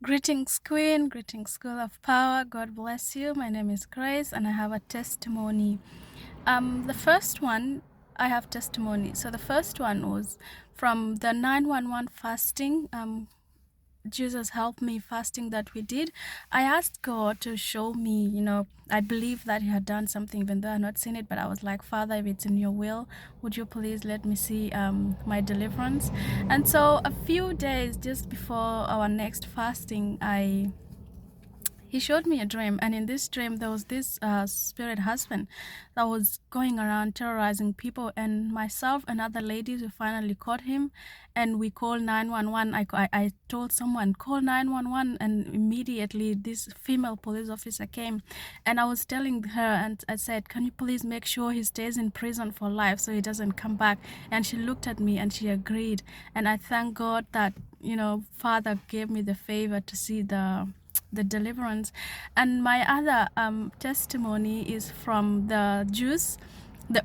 Greetings, Queen. Greetings, School of Power. God bless you. My name is Grace, and I have a testimony. The first one, I have testimony. So the first one was from the 911 fasting. Jesus helped me fasting that we did. I asked God to show me, I believe that He had done something, even though I had not seen it. But I was like, Father, if it's in your will, would you please let me see my deliverance? And so, a few days just before our next fasting, he showed me a dream, and in this dream there was this spirit husband that was going around terrorizing people, and myself and other ladies, we finally caught him, and we called 911. I told someone, call 911, and immediately this female police officer came, and I was telling her, and I said, can you please make sure he stays in prison for life so he doesn't come back? And she looked at me and she agreed, and I thank God that Father gave me the favor to see the deliverance. And my other testimony is from the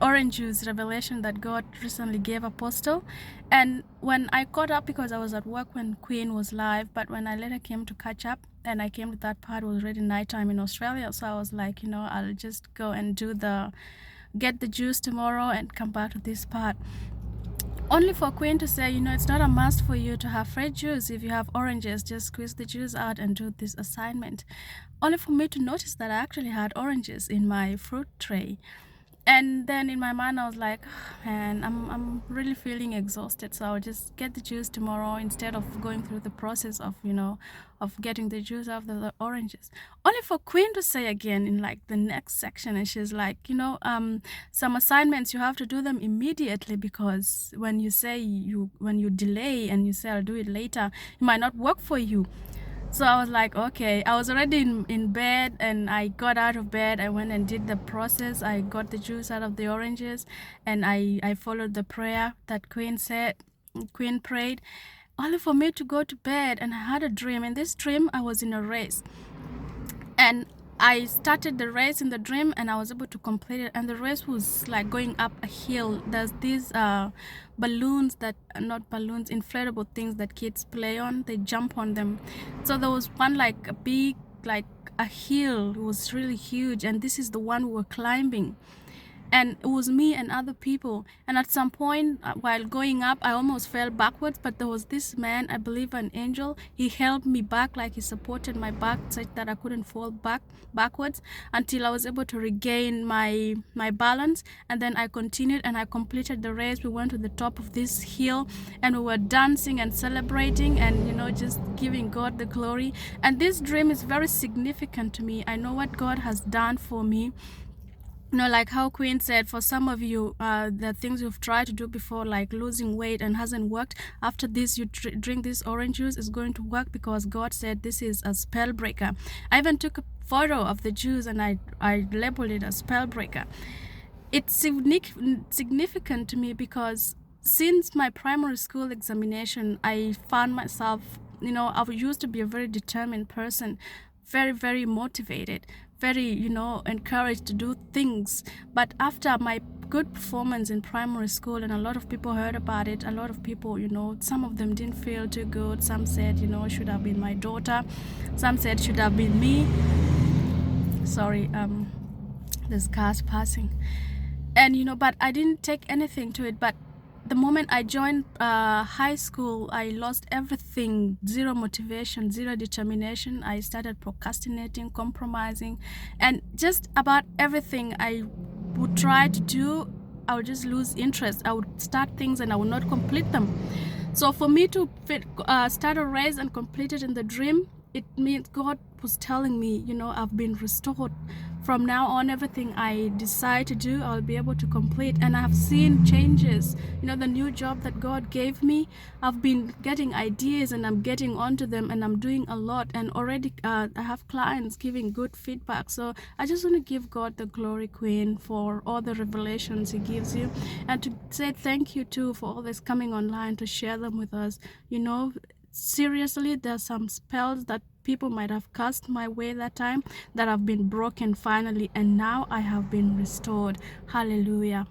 orange juice revelation that God recently gave Apostle. And when I caught up, because I was at work when Queen was live, but when I later came to catch up and I came to that part, it was already nighttime in Australia. So I was like, I'll just go and get the juice tomorrow and come back to this part. Only for Queen to say, it's not a must for you to have fresh juice. If you have oranges, just squeeze the juice out and do this assignment. Only for me to notice that I actually had oranges in my fruit tray. And then in my mind, I was like, man, I'm really feeling exhausted. So I'll just get the juice tomorrow instead of going through the process of getting the juice out of the oranges. Only for Queen to say again in like the next section, and she's like, some assignments you have to do them immediately, because when you delay and you say I'll do it later, it might not work for you. So I was like, okay. I was already in bed, and I got out of bed. I went and did the process. I got the juice out of the oranges, and I followed the prayer that Queen prayed, only for me to go to bed. And I had a dream. In this dream, I was in a race, and I started the race in the dream, and I was able to complete it. And the race was like going up a hill. There's these balloons that are not balloons, inflatable things that kids play on. They jump on them. So there was one like a big, like a hill. It was really huge, and this is the one we were climbing. And it was me and other people. And at some point, while going up, I almost fell backwards, but there was this man, I believe an angel. He held me back, like he supported my back such that I couldn't fall backwards, until I was able to regain my balance. And then I continued, and I completed the race. We went to the top of this hill, and we were dancing and celebrating, and just giving God the glory. And this dream is very significant to me. I know what God has done for me. Like how Queen said, for some of you, the things you've tried to do before, like losing weight, and hasn't worked. After this, you drink this orange juice, is going to work, because God said this is a spell breaker. I even took a photo of the juice, and I labeled it a spell breaker. It's significant to me, because since my primary school examination, I found myself, I used to be a very determined person, very, very motivated, very, encouraged to do things. But after my good performance in primary school, and a lot of people heard about it, a lot of people, some of them didn't feel too good. Some said, it should have been my daughter. Some said it should have been me. Sorry, there's cars passing. And, but I didn't take anything to it. But the moment I joined high school, I lost everything. Zero motivation, zero determination. I started procrastinating, compromising, and just about everything I would try to do, I would just lose interest. I would start things and I would not complete them. So for me to start a race and complete it in the dream, it means God was telling me, I've been restored. From now on, everything I decide to do, I'll be able to complete. And I've seen changes. The new job that God gave me, I've been getting ideas, and I'm getting onto them, and I'm doing a lot. And already I have clients giving good feedback. So I just want to give God the glory, Queen, for all the revelations He gives you, and to say thank you too for always coming online to share them with us. Seriously, there's some spells that people might have cast my way that time that have been broken finally, and now I have been restored. Hallelujah.